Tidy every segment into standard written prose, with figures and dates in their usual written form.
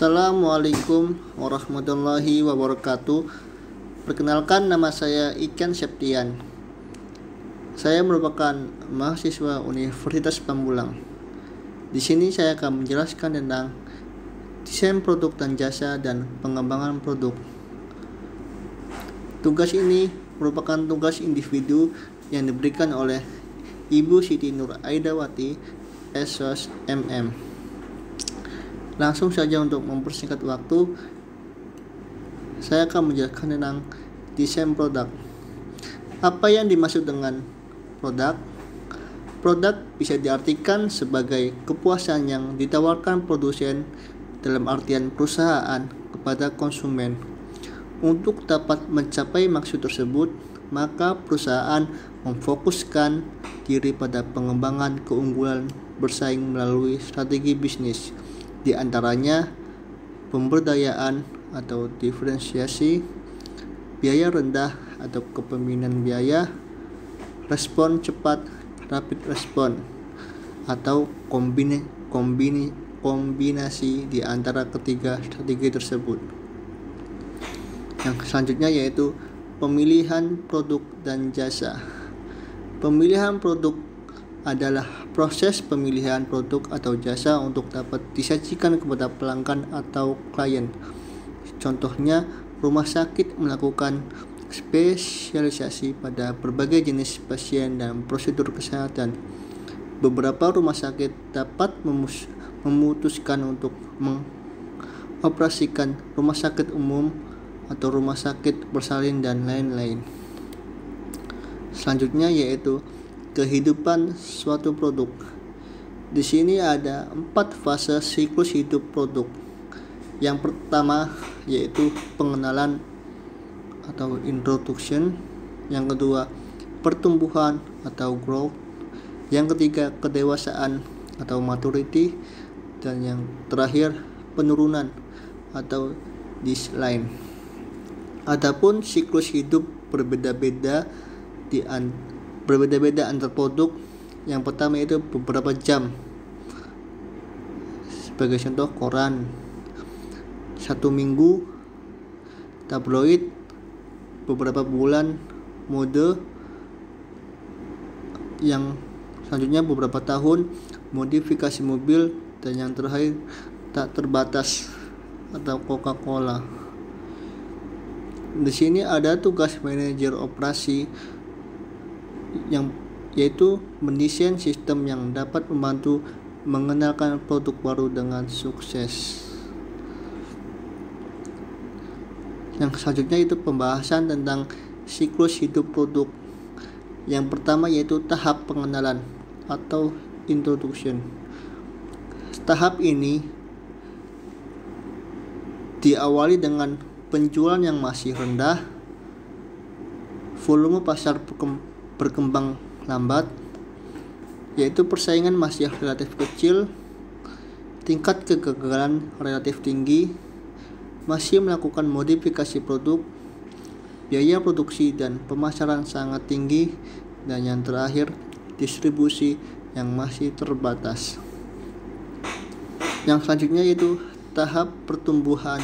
Assalamualaikum warahmatullahi wabarakatuh. Perkenalkan, nama saya Iken Septian. Saya merupakan mahasiswa Universitas Pamulang. Di sini saya akan menjelaskan tentang desain produk dan jasa dan pengembangan produk. Tugas ini merupakan tugas individu yang diberikan oleh Ibu Siti Nur Aidawati, SOS MM. Langsung saja untuk mempersingkat waktu, saya akan menjelaskan tentang desain produk. Apa yang dimaksud dengan produk? Produk bisa diartikan sebagai kepuasan yang ditawarkan produsen dalam artian perusahaan kepada konsumen. Untuk dapat mencapai maksud tersebut, maka perusahaan memfokuskan diri pada pengembangan keunggulan bersaing melalui strategi bisnis, di antaranya pemberdayaan atau diferensiasi, biaya rendah atau kepemimpinan biaya, respon cepat, rapid respon, atau kombinasi di antara ketiga strategi tersebut. Yang selanjutnya yaitu pemilihan produk dan jasa. Pemilihan produk adalah proses pemilihan produk atau jasa untuk dapat disajikan kepada pelanggan atau klien. Contohnya, rumah sakit melakukan spesialisasi pada berbagai jenis pasien dan prosedur kesehatan. Beberapa rumah sakit dapat memutuskan untuk mengoperasikan rumah sakit umum atau rumah sakit bersalin dan lain-lain. Selanjutnya yaitu kehidupan suatu produk. Di sini ada 4 fase siklus hidup produk. Yang pertama yaitu pengenalan atau introduction. Yang kedua pertumbuhan atau growth. Yang ketiga kedewasaan atau maturity. Dan yang terakhir penurunan atau decline. Adapun siklus hidup berbeda-beda antar produk. Yang pertama itu beberapa jam. Sebagai contoh, koran 1 minggu, tabloid beberapa bulan, mode yang selanjutnya beberapa tahun, modifikasi mobil, dan yang terakhir tak terbatas atau Coca-Cola. Di sini ada tugas manajer operasi yaitu mendesain sistem yang dapat membantu mengenalkan produk baru dengan sukses. Yang selanjutnya itu pembahasan tentang siklus hidup produk. Yang pertama yaitu tahap pengenalan atau introduction. Tahap ini diawali dengan penjualan yang masih rendah, volume pasar berkembang lambat, yaitu persaingan masih relatif kecil, tingkat kegagalan relatif tinggi, masih melakukan modifikasi produk, biaya produksi dan pemasaran sangat tinggi, dan yang terakhir distribusi yang masih terbatas. Yang selanjutnya yaitu tahap pertumbuhan.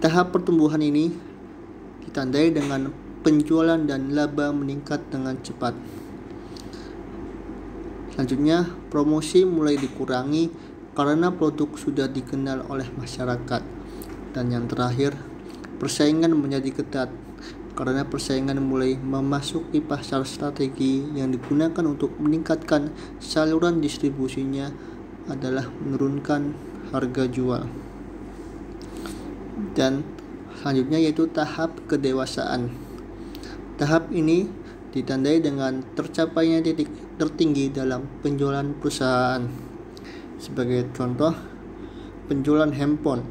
Tahap pertumbuhan ini ditandai dengan penjualan dan laba meningkat dengan cepat. Selanjutnya, promosi mulai dikurangi karena produk sudah dikenal oleh masyarakat. Dan yang terakhir, persaingan menjadi ketat karena persaingan mulai memasuki pasar. Strategi yang digunakan untuk meningkatkan saluran distribusinya adalah menurunkan harga jual. Dan selanjutnya yaitu tahap kedewasaan. Tahap ini ditandai dengan tercapainya titik tertinggi dalam penjualan perusahaan. Sebagai contoh, penjualan handphone.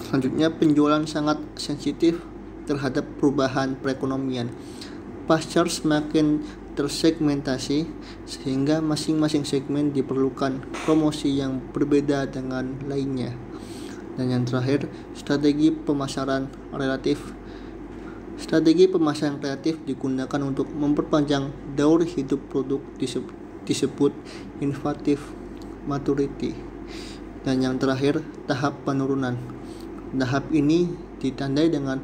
Selanjutnya, penjualan sangat sensitif terhadap perubahan perekonomian. Pasar semakin tersegmentasi sehingga masing-masing segmen diperlukan promosi yang berbeda dengan lainnya. Dan yang terakhir, strategi pemasaran relatif. Strategi pemasaran kreatif digunakan untuk memperpanjang daur hidup produk, disebut innovative maturity. Dan yang terakhir, tahap penurunan. Tahap ini ditandai dengan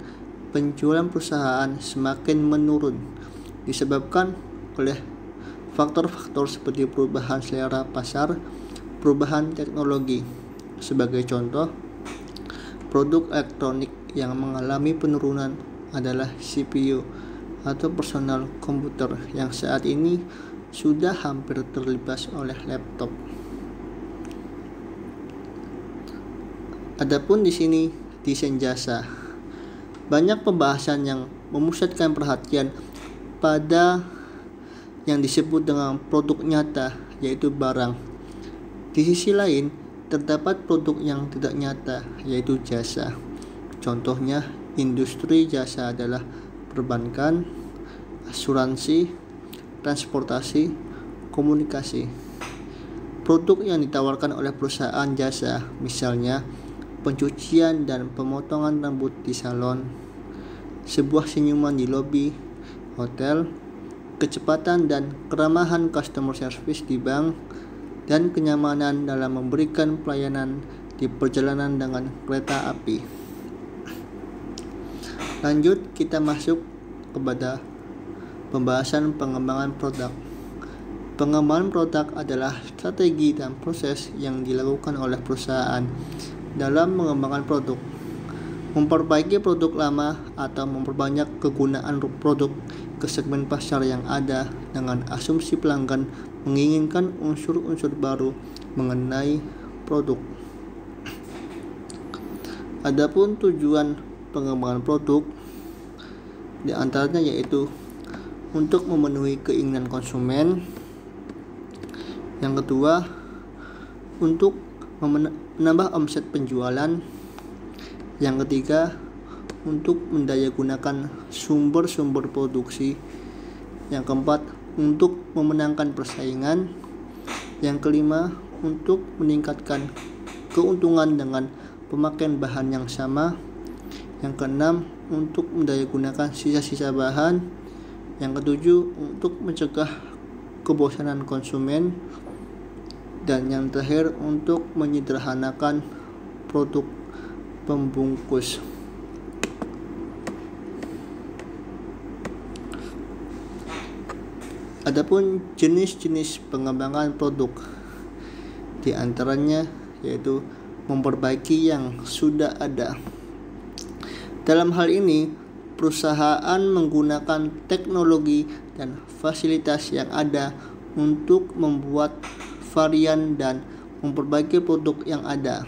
penjualan perusahaan semakin menurun disebabkan oleh faktor-faktor seperti perubahan selera pasar, perubahan teknologi. Sebagai contoh, produk elektronik yang mengalami penurunan adalah CPU atau personal komputer yang saat ini sudah hampir terlibas oleh laptop. Adapun di sini desain jasa. Banyak pembahasan yang memusatkan perhatian pada yang disebut dengan produk nyata, yaitu barang. Di sisi lain, terdapat produk yang tidak nyata, yaitu jasa. Contohnya, industri jasa adalah perbankan, asuransi, transportasi, komunikasi. Produk yang ditawarkan oleh perusahaan jasa, misalnya pencucian dan pemotongan rambut di salon, sebuah senyuman di lobi hotel, kecepatan dan keramahan customer service di bank, dan kenyamanan dalam memberikan pelayanan di perjalanan dengan kereta api. Lanjut, kita masuk kepada pembahasan pengembangan produk. Pengembangan produk adalah strategi dan proses yang dilakukan oleh perusahaan dalam mengembangkan produk, memperbaiki produk lama atau memperbanyak kegunaan produk ke segmen pasar yang ada dengan asumsi pelanggan menginginkan unsur-unsur baru mengenai produk. Adapun tujuan pengembangan produk di antaranya yaitu untuk memenuhi keinginan konsumen. Yang kedua, untuk menambah omset penjualan. Yang ketiga, untuk mendayagunakan sumber-sumber produksi. Yang keempat, untuk memenangkan persaingan. Yang kelima, untuk meningkatkan keuntungan dengan pemakaian bahan yang sama. Yang keenam, untuk mendayagunakan sisa-sisa bahan. Yang ketujuh, untuk mencegah kebosanan konsumen. Dan yang terakhir, untuk menyederhanakan produk pembungkus. Adapun jenis-jenis pengembangan produk, di antaranya yaitu memperbaiki yang sudah ada. Dalam hal ini, perusahaan menggunakan teknologi dan fasilitas yang ada untuk membuat varian dan memperbaiki produk yang ada.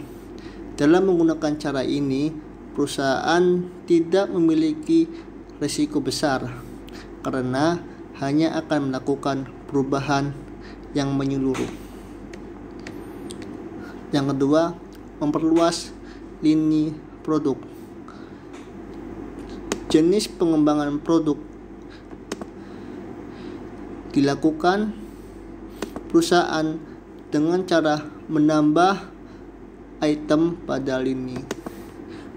Dalam menggunakan cara ini, perusahaan tidak memiliki risiko besar karena hanya akan melakukan perubahan yang menyeluruh. Yang kedua, memperluas lini produk. Jenis pengembangan produk dilakukan perusahaan dengan cara menambah item pada lini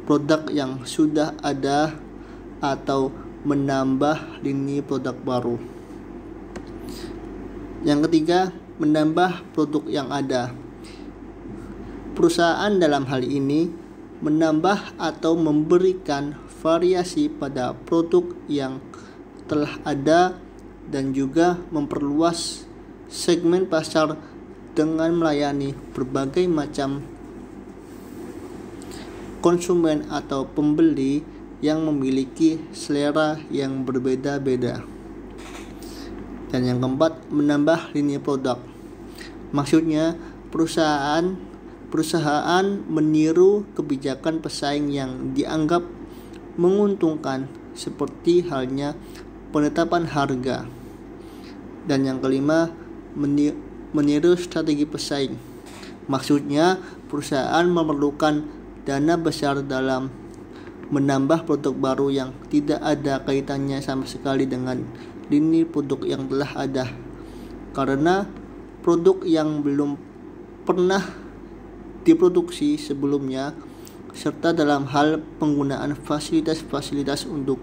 produk yang sudah ada atau menambah lini produk baru. Yang ketiga, menambah produk yang ada. Perusahaan dalam hal ini menambah atau memberikan variasi pada produk yang telah ada dan juga memperluas segmen pasar dengan melayani berbagai macam konsumen atau pembeli yang memiliki selera yang berbeda-beda. Dan yang keempat, menambah lini produk. Maksudnya perusahaan meniru kebijakan pesaing yang dianggap menguntungkan, seperti halnya penetapan harga. Dan yang kelima, meniru strategi pesaing. Maksudnya perusahaan memerlukan dana besar dalam menambah produk baru yang tidak ada kaitannya sama sekali dengan lini produk yang telah ada, karena produk yang belum pernah diproduksi sebelumnya, serta dalam hal penggunaan fasilitas-fasilitas untuk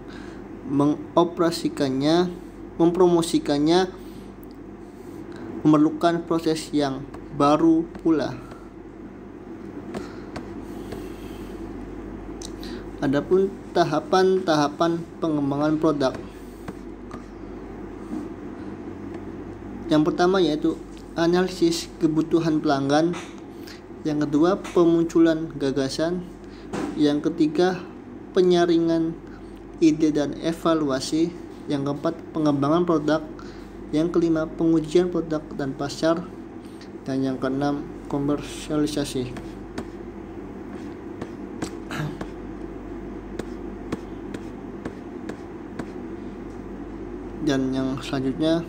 mengoperasikannya, mempromosikannya, memerlukan proses yang baru pula. Adapun tahapan-tahapan pengembangan produk. Yang pertama yaitu analisis kebutuhan pelanggan. Yang kedua, pemunculan gagasan. Yang ketiga, penyaringan ide dan evaluasi. Yang keempat, pengembangan produk. Yang kelima, pengujian produk dan pasar. Dan yang keenam, komersialisasi. Dan yang selanjutnya,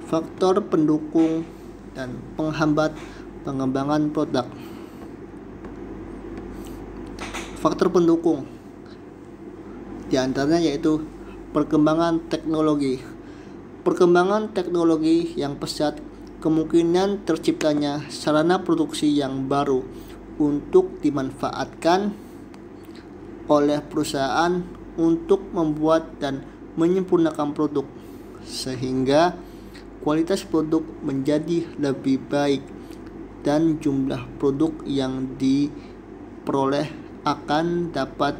faktor pendukung dan penghambat pengembangan produk. Faktor pendukung diantaranya yaitu perkembangan teknologi. Perkembangan teknologi yang pesat, kemungkinan terciptanya sarana produksi yang baru untuk dimanfaatkan oleh perusahaan untuk membuat dan menyempurnakan produk, sehingga kualitas produk menjadi lebih baik dan jumlah produk yang diperoleh akan dapat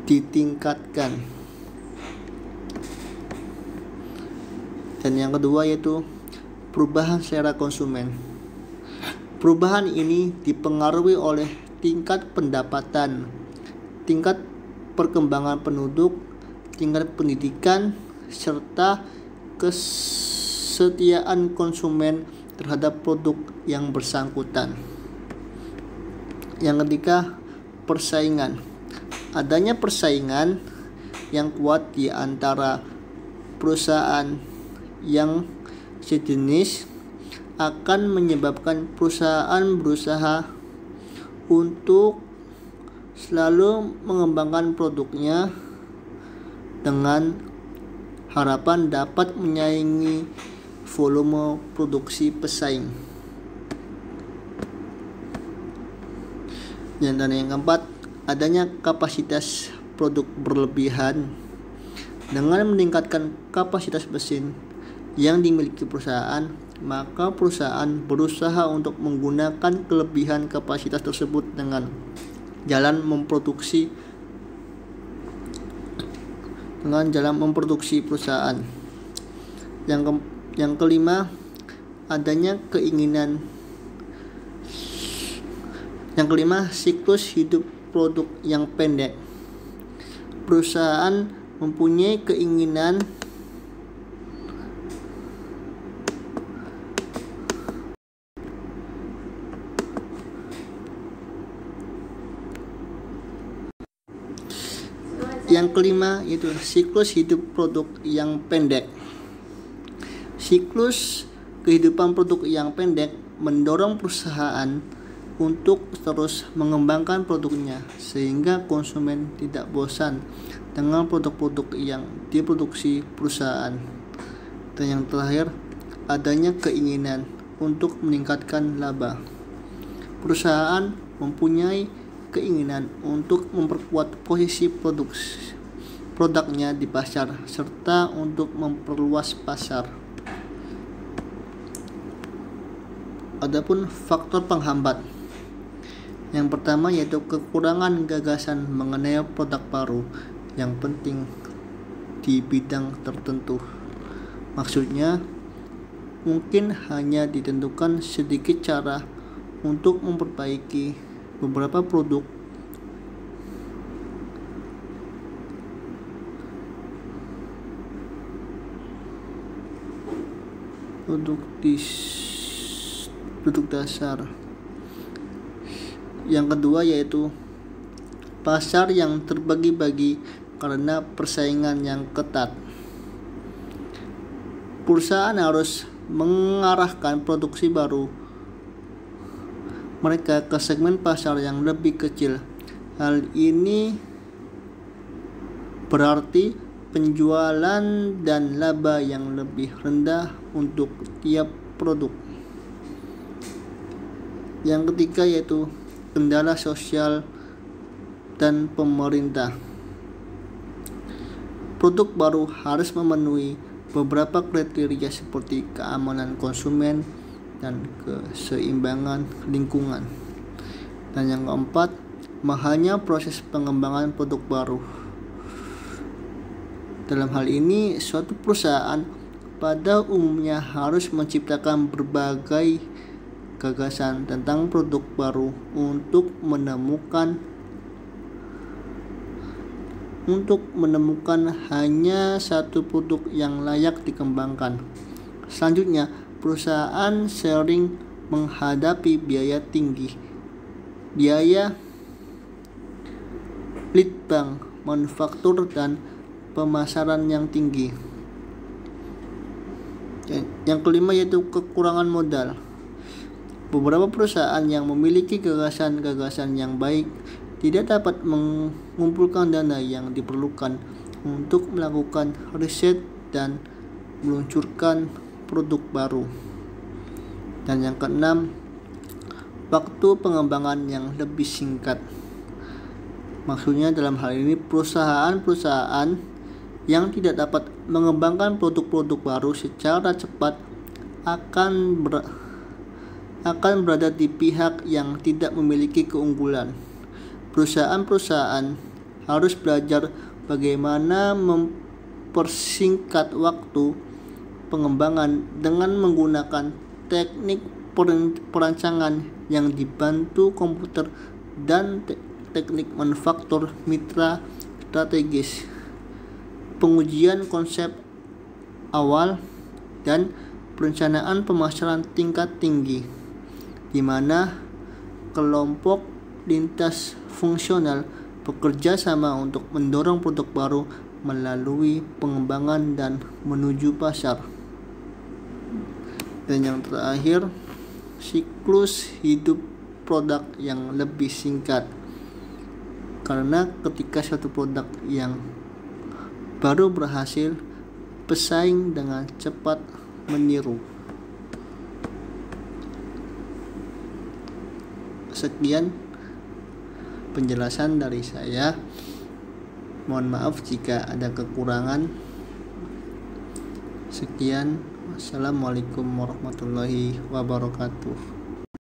ditingkatkan. Dan yang kedua yaitu perubahan selera konsumen. Perubahan ini dipengaruhi oleh tingkat pendapatan, tingkat perkembangan penduduk, tingkat pendidikan, serta kesetiaan konsumen terhadap produk yang bersangkutan. Yang ketiga, persaingan. Adanya persaingan yang kuat di antara perusahaan yang sejenis akan menyebabkan perusahaan berusaha untuk selalu mengembangkan produknya dengan harapan dapat menyaingi volume produksi pesaing. Dan yang keempat, adanya kapasitas produk berlebihan. Dengan meningkatkan kapasitas mesin yang dimiliki perusahaan, maka perusahaan berusaha untuk menggunakan kelebihan kapasitas tersebut dengan jalan memproduksi perusahaan. Yang kelima, adanya keinginan. Yang kelima, siklus hidup produk yang pendek. Perusahaan mempunyai keinginan Yang kelima yaitu siklus hidup produk yang pendek. Siklus kehidupan produk yang pendek mendorong perusahaan untuk terus mengembangkan produknya sehingga konsumen tidak bosan dengan produk-produk yang diproduksi perusahaan. Dan yang terakhir, adanya keinginan untuk meningkatkan laba. Perusahaan mempunyai keinginan untuk memperkuat posisi produknya di pasar serta untuk memperluas pasar. Adapun faktor penghambat. Yang pertama yaitu kekurangan gagasan mengenai produk baru yang penting di bidang tertentu. Maksudnya, mungkin hanya ditentukan sedikit cara untuk memperbaiki beberapa produk dasar. Yang kedua yaitu pasar yang terbagi-bagi karena persaingan yang ketat. Perusahaan harus mengarahkan produksi baru mereka ke segmen pasar yang lebih kecil. Hal ini berarti penjualan dan laba yang lebih rendah untuk tiap produk. Yang ketiga yaitu kendala sosial dan pemerintah. Produk baru harus memenuhi beberapa kriteria seperti keamanan konsumen dan keseimbangan lingkungan. Dan yang keempat, mahalnya proses pengembangan produk baru. Dalam hal ini, suatu perusahaan pada umumnya harus menciptakan berbagai gagasan tentang produk baru untuk menemukan hanya satu produk yang layak dikembangkan. Selanjutnya, perusahaan sering menghadapi biaya tinggi, biaya lead bank, manufaktur, dan pemasaran yang tinggi. Yang kelima yaitu kekurangan modal. Beberapa perusahaan yang memiliki gagasan-gagasan yang baik tidak dapat mengumpulkan dana yang diperlukan untuk melakukan riset dan meluncurkan produk baru. Dan yang keenam, waktu pengembangan yang lebih singkat. Maksudnya dalam hal ini perusahaan-perusahaan yang tidak dapat mengembangkan produk-produk baru secara cepat akan berada di pihak yang tidak memiliki keunggulan. Perusahaan-perusahaan harus belajar bagaimana mempersingkat waktu pengembangan dengan menggunakan teknik perancangan yang dibantu komputer dan teknik manufaktur mitra strategis, pengujian konsep awal, dan perencanaan pemasaran tingkat tinggi, di mana kelompok lintas fungsional bekerja sama untuk mendorong produk baru melalui pengembangan dan menuju pasar. Dan yang terakhir, siklus hidup produk yang lebih singkat. Karena ketika suatu produk yang baru berhasil, pesaing dengan cepat meniru. Sekian penjelasan dari saya. Mohon maaf jika ada kekurangan. Sekian. Wassalamualaikum warahmatullahi wabarakatuh.